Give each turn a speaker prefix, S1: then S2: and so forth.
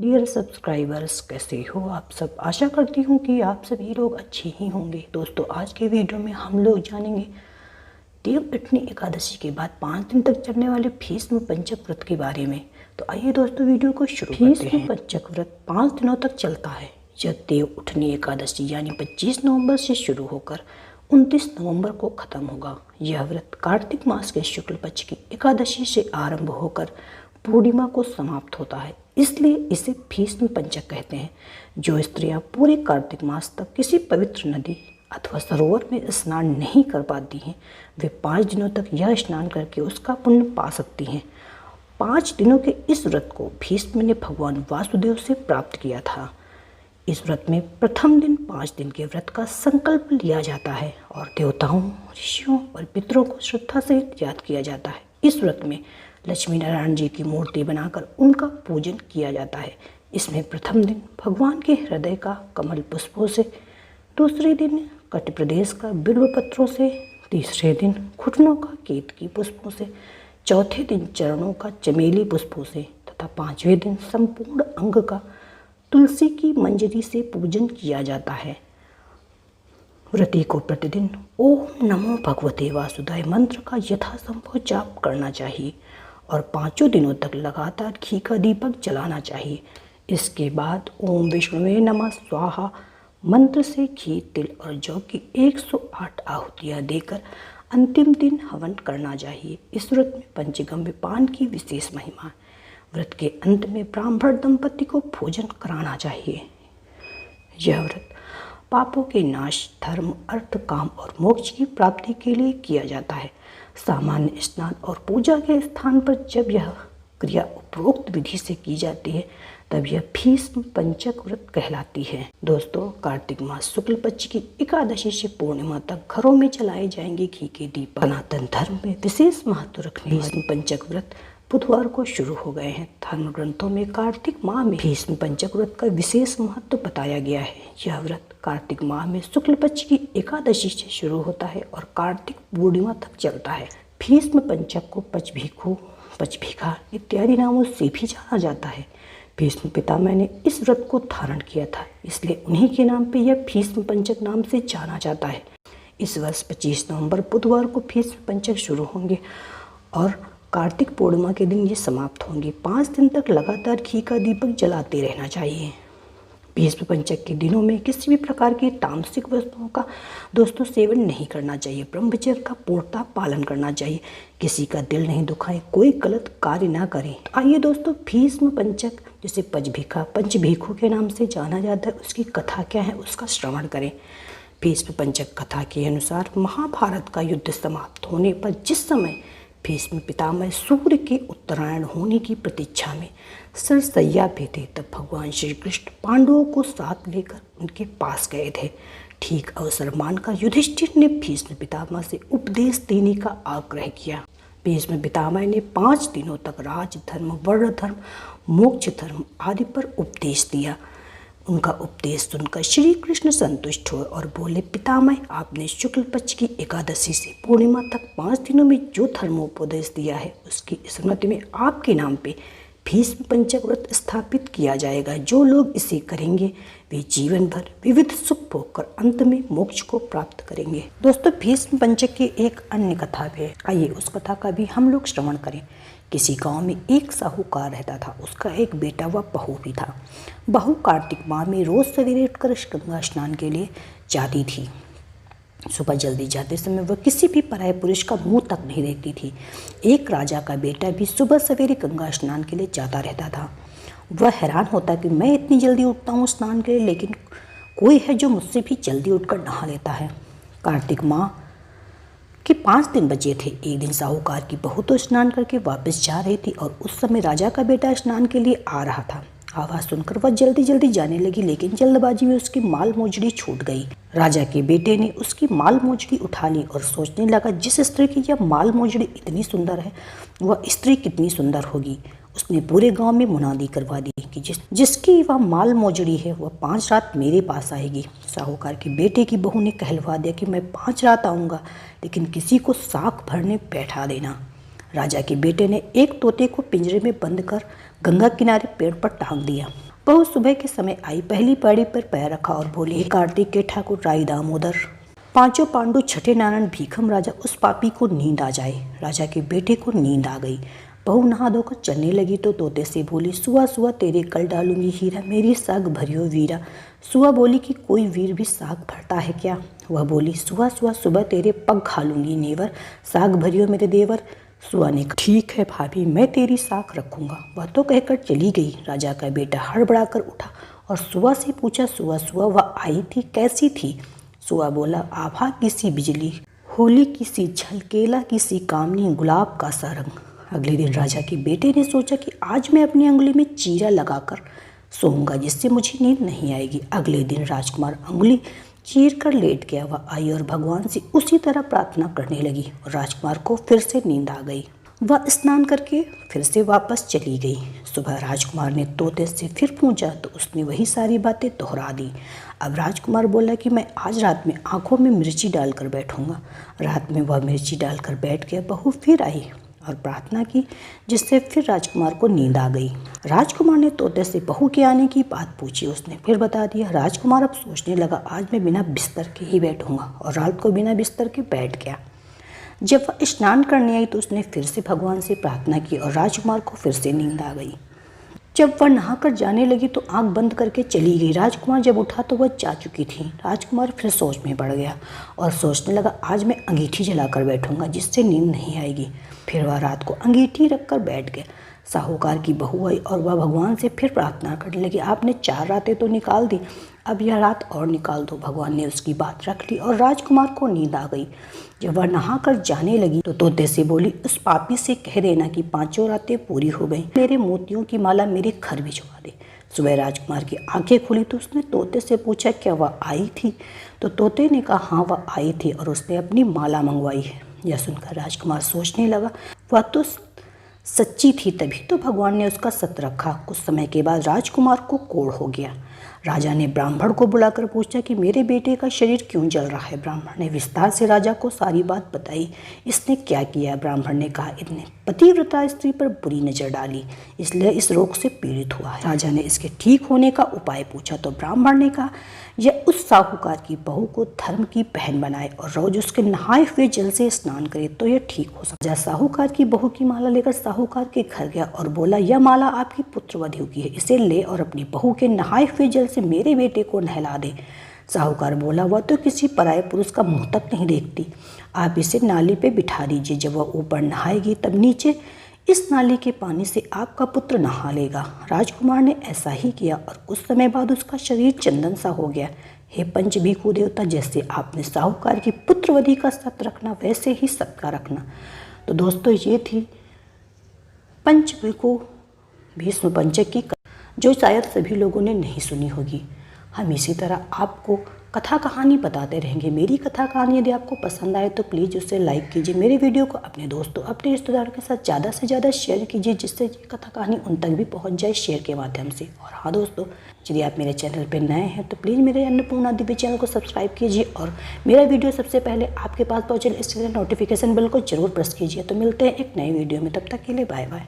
S1: Dear subscribers, कैसे हो आप सब। आशा करती हूँ कि आप सभी लोग अच्छे ही होंगे। दोस्तों, आज के वीडियो में हम लोग जानेंगे देवउठनी एकादशी के बाद 5 दिन तक चलने वाले भीष्म पंचक व्रत के बारे में। तो आइए दोस्तों, वीडियो को शुरू करते हैं। भीष्म पंचक व्रत 5 दिनों तक चलता है। यह देवउठनी एकादशी यानी 25 नवंबर से शुरू होकर 29 नवंबर को खत्म होगा। यह व्रत कार्तिक मास के शुक्ल पक्ष की एकादशी से आरंभ होकर पूर्णिमा को समाप्त होता है, इसलिए इसे भीष्म पंचक कहते हैं। जो स्त्रियां पूरे कार्तिक मास तक किसी पवित्र नदी अथवा सरोवर में स्नान नहीं कर पाती हैं, वे 5 दिनों तक यह स्नान करके उसका पुण्य पा सकती हैं। 5 दिनों के इस व्रत को भीष्म ने भगवान वासुदेव से प्राप्त किया था। इस व्रत में प्रथम दिन 5 दिन के व्रत का संकल्प लिया जाता है और देवताओं, ऋषियों और पितरों को श्रद्धा सहित याद किया जाता है। इस व्रत में लक्ष्मी नारायण जी की मूर्ति बनाकर उनका पूजन किया जाता है। इसमें प्रथम दिन भगवान के हृदय का कमल पुष्पों से, दूसरे दिन कट प्रदेश का बिल्व पत्रों से, तीसरे दिन घुटनों का केतकी पुष्पों से, चौथे दिन चरणों का चमेली पुष्पों से तथा 5वें दिन संपूर्ण अंग का तुलसी की मंजरी से पूजन किया जाता है। व्रती को प्रतिदिन ओम नमो भगवते वासुदेवाय मंत्र का यथासंभव जाप करना चाहिए और 5 दिनों तक लगातार घी का दीपक जलाना चाहिए। इसके बाद ओम विष्णुवे नमः स्वाहा मंत्र से घी, तिल और जौ की 108 आहुतियाँ देकर अंतिम दिन हवन करना चाहिए। इस व्रत में पंचगव्य पान की विशेष महिमा है। व्रत के अंत में ब्राह्मण दंपति को भोजन कराना चाहिए। यह व्रत पापों के नाश, धर्म, अर्थ, काम और मोक्ष की प्राप्ति के लिए किया जाता है। सामान्य स्नान और पूजा के स्थान पर जब यह क्रिया उपरोक्त विधि से की जाती है, तब यह भीष्म पंचक व्रत कहलाती है। दोस्तों, कार्तिक मास शुक्ल पक्ष की एकादशी से पूर्णिमा तक घरों में जलाए जाएंगे घी के दीप। सनातन धर्म में विशेष महत्व रखने वाले पंचक व्रत बुधवार को शुरू हो गए हैं। धर्म ग्रंथों में कार्तिक माह में भीष्म पंचक व्रत का विशेष महत्व बताया गया है। यह व्रत कार्तिक माह में शुक्ल पक्ष की एकादशी से शुरू होता है और कार्तिक पूर्णिमा तक चलता है। भीष्म पंचक को पचभीखु, पचभीखा इत्यादि नामों से भी जाना जाता है। भीष्म पितामह ने इस व्रत को धारण किया था, इसलिए उन्हीं के नाम पे यह भीष्म पंचक नाम से जाना जाता है। इस वर्ष 25 नवंबर बुधवार को भीष्म पंचक शुरू होंगे और कार्तिक पूर्णिमा के दिन ये समाप्त होंगे। 5 दिन तक लगातार घी का दीपक जलाते रहना चाहिए। भीष्म पंचक के दिनों में किसी भी प्रकार की तामसिक वस्तुओं का दोस्तों सेवन नहीं करना चाहिए। ब्रह्मचर्य का पूर्णतः पालन करना चाहिए। किसी का दिल नहीं दुखाए, कोई गलत कार्य ना करें। तो आइए दोस्तों, भीष्म पंचक जिसे पचभीखा, पंचभीखु के नाम से जाना जाता है, उसकी कथा क्या है उसका श्रवण करें। भीष्म पंचक कथा के अनुसार महाभारत का युद्ध समाप्त होने पर जिस समय भीष्म पितामह सूर्य के उत्तरायण होने की प्रतीक्षा में सरसैया पे थे, तब भगवान श्री कृष्ण पांडवों को साथ लेकर उनके पास गए थे। ठीक अवसर मानकर युधिष्ठिर ने भीष्म पितामह से उपदेश देने का आग्रह किया। भीष्म पितामह ने 5 दिनों तक राज धर्म, वर्ण धर्म, मोक्ष धर्म आदि पर उपदेश दिया। उनका उपदेश सुनकर श्री कृष्ण संतुष्ट हुए और बोले, पितामह, आपने शुक्ल पक्ष की एकादशी से पूर्णिमा तक 5 दिनों में जो धर्मोपदेश दिया है, उसकी स्मृति में आपके नाम पे भीष्म पंचक व्रत स्थापित किया जाएगा। जो लोग इसे करेंगे वे जीवन भर विविध सुख भोग कर अंत में मोक्ष को प्राप्त करेंगे। दोस्तों, भीष्म पंचक की एक अन्य कथा भी है। आइए उस कथा का भी हम लोग श्रवण करें। किसी गांव में एक साहूकार रहता था। उसका एक बेटा व बहू भी था। बहू कार्तिक माह में रोज सवेरे उठकर गंगा स्नान के लिए जाती थी। सुबह जल्दी जाते समय वह किसी भी पराये पुरुष का मुंह तक नहीं देखती थी। एक राजा का बेटा भी सुबह सवेरे गंगा स्नान के लिए जाता रहता था। वह हैरान होता कि मैं इतनी जल्दी उठता हूँ स्नान के लिए, लेकिन कोई है जो मुझसे भी जल्दी उठकर नहा लेता है। कार्तिक माह के 5 दिन बचे थे। एक दिन साहूकार की बहू तो स्नान करके वापस जा रही थी और उस समय राजा का बेटा स्नान के लिए आ रहा था। आवाज़ सुनकर वह जल्दी जल्दी जाने लगी, लेकिन जल्दबाजी में उसकी माल मोजड़ी छूट गई। राजा के बेटे ने उसकी माल मोजड़ी उठा ली और सोचने लगा, जिस स्त्री की यह माल मोजड़ी इतनी सुंदर है, वह स्त्री कितनी सुंदर होगी। उसने पूरे गांव में मुनादी करवा दी कि जिसकी वह माल मोजड़ी है वह 5 रात मेरे पास आएगी। साहूकार के बेटे की बहू ने कहलवा दिया कि मैं 5 रात आऊँगा, लेकिन किसी को साख भरने बैठा देना। राजा के बेटे ने एक तोते को पिंजरे में बंद कर गंगा किनारे पेड़ पर टांग दिया। बहू सुबह के समय आई, पहली पौड़ी पर पैर रखा और बोली, हे कार्तिक के ठाकुर राई दामोदर, पांचों पांडु छठे नारायण भीखम राजा, उस पापी को नींद आ जाए। राजा के बेटे को नींद आ गई। बहू नहा धोकर चलने लगी तो तोते से बोली, सुआ सुआ तेरे कल डालूंगी हीरा, मेरी साग भरियो वीरा। सुआ बोली कि कोई वीर भी साग भरता है क्या? वह बोली, सुआ सुआ सुबह तेरे पग खा लूंगी नेवर, साग भरियो मेरे देवर। सुआ ने कहा, ठीक है भाभी, मैं तेरी साग रखूंगा। वह तो कहकर चली गई। राजा का बेटा हड़बड़ा कर उठा और सुआ से पूछा, सुआ सुआ वह आई थी, कैसी थी? सुआ बोला, आभा की सी बिजली, होली की सी झलकेला की सी कामनी, गुलाब का सा रंग। अगले दिन राजा के बेटे ने सोचा कि आज मैं अपनी उंगली में चीरा लगाकर सोऊंगा, जिससे मुझे नींद नहीं आएगी। अगले दिन राजकुमार उंगली चीर कर लेट गया। वह आई और भगवान से उसी तरह प्रार्थना करने लगी और राजकुमार को फिर से नींद आ गई। वह स्नान करके फिर से वापस चली गई। सुबह राजकुमार ने तोते से फिर पूछा तो उसने वही सारी बातें दोहरा दी। अब राजकुमार बोला कि मैं आज रात में आंखों में मिर्ची डालकर बैठूंगा। रात में वह मिर्ची डालकर बैठ गया। बहू फिर आई और प्रार्थना की, जिससे फिर राजकुमार को नींद आ गई। राजकुमार ने तोते से बहू के आने की बात पूछी। उसने फिर बता दिया। राजकुमार अब सोचने लगा, आज मैं बिना बिस्तर के ही बैठूंगा, और रात को बिना बिस्तर के बैठ गया। जब वह स्नान करने आई तो उसने फिर से भगवान से प्रार्थना की और राजकुमार को फिर से नींद आ गई। जब वह नहाकर जाने लगी तो आंख बंद करके चली गई। राजकुमार जब उठा तो वह जा चुकी थी। राजकुमार फिर सोच में पड़ गया और सोचने लगा, आज मैं अंगीठी जलाकर बैठूंगा, जिससे नींद नहीं आएगी। फिर वह रात को अंगीठी रखकर बैठ गया। साहूकार की बहू आई और वह भगवान से फिर प्रार्थना करने लगी, आपने 4 रातें तो निकाल दी, अब यह रात और निकाल दो। भगवान ने उसकी बात रख ली और राजकुमार को नींद आ गई। जब वह नहाकर जाने लगी तो तोते से बोली, उस पापी से कह देना कि 5 रातें पूरी हो गई, मेरे मोतियों की माला मेरे घर भिजवा दे। सुबह राजकुमार की आंखें खुली तो उसने तोते से पूछा, क्या वह आई थी? तो तोते ने कहा, हाँ वह आई थी और उसने अपनी माला मंगवाई है। यह सुनकर राजकुमार सोचने लगा, वह तो सच्ची थी, तभी तो भगवान ने उसका सत रखा। कुछ समय के बाद राजकुमार को कोढ़ हो गया। राजा ने ब्राह्मण को बुलाकर पूछा कि मेरे बेटे का शरीर क्यों जल रहा है। ब्राह्मण ने विस्तार से राजा को सारी बात बताई। इसने क्या किया? ब्राह्मण ने कहा, इसने पतिव्रता स्त्री पर बुरी नजर डाली, इसलिए इस रोग से पीड़ित हुआ है। राजा ने इसके ठीक होने का उपाय पूछा तो ब्राह्मण ने कहा, यह उस साहूकार की बहू को धर्म की बहन बनाए और रोज उसके नहाए हुए जल से स्नान करे तो यह ठीक हो सकता। राजा साहूकार की बहू की माला लेकर साहूकार के घर गया और बोला, यह माला आपकी पुत्रवधू की है, इसे ले और अपनी बहू के नहाए हुए जल से मेरे बेटे को नहला दे। साहूकार बोला, वह तो किसी पराये पुरुष का मुंह तक नहीं देखती, आप इसे नाली पे बिठा दीजिए, जब वह ऊपर नहाएगी तब नीचे इस नाली के पानी से आपका पुत्र नहा लेगा। राजकुमार ने ऐसा ही किया और कुछ समय बाद उसका शरीर चंदन सा हो गया। हे पंच भिखु देवता, जैसे आपने साहूकार की पुत्रवधि का सत रखना, वैसे ही सबका रखना। तो दोस्तों, ये थी पंच भिखु भीष्म पंचक की, जो शायद सभी लोगों ने नहीं सुनी होगी। हम इसी तरह आपको कथा कहानी बताते रहेंगे। मेरी कथा कहानी यदि आपको पसंद आए तो प्लीज़ उसे लाइक कीजिए। मेरे वीडियो को अपने दोस्तों, अपने रिश्तेदारों के साथ ज़्यादा से ज़्यादा शेयर कीजिए, जिससे ये कथा कहानी उन तक भी पहुंच जाए शेयर के माध्यम से। और हाँ दोस्तों, यदि आप मेरे चैनल पर नए हैं तो प्लीज़ मेरे अन्नपूर्णा दिव्य चैनल को सब्सक्राइब कीजिए और मेरा वीडियो सबसे पहले आपके पास पहुँचे इसके लिए नोटिफिकेशन बेल को जरूर प्रेस कीजिए। तो मिलते हैं एक नए वीडियो में, तब तक के लिए बाय बाय।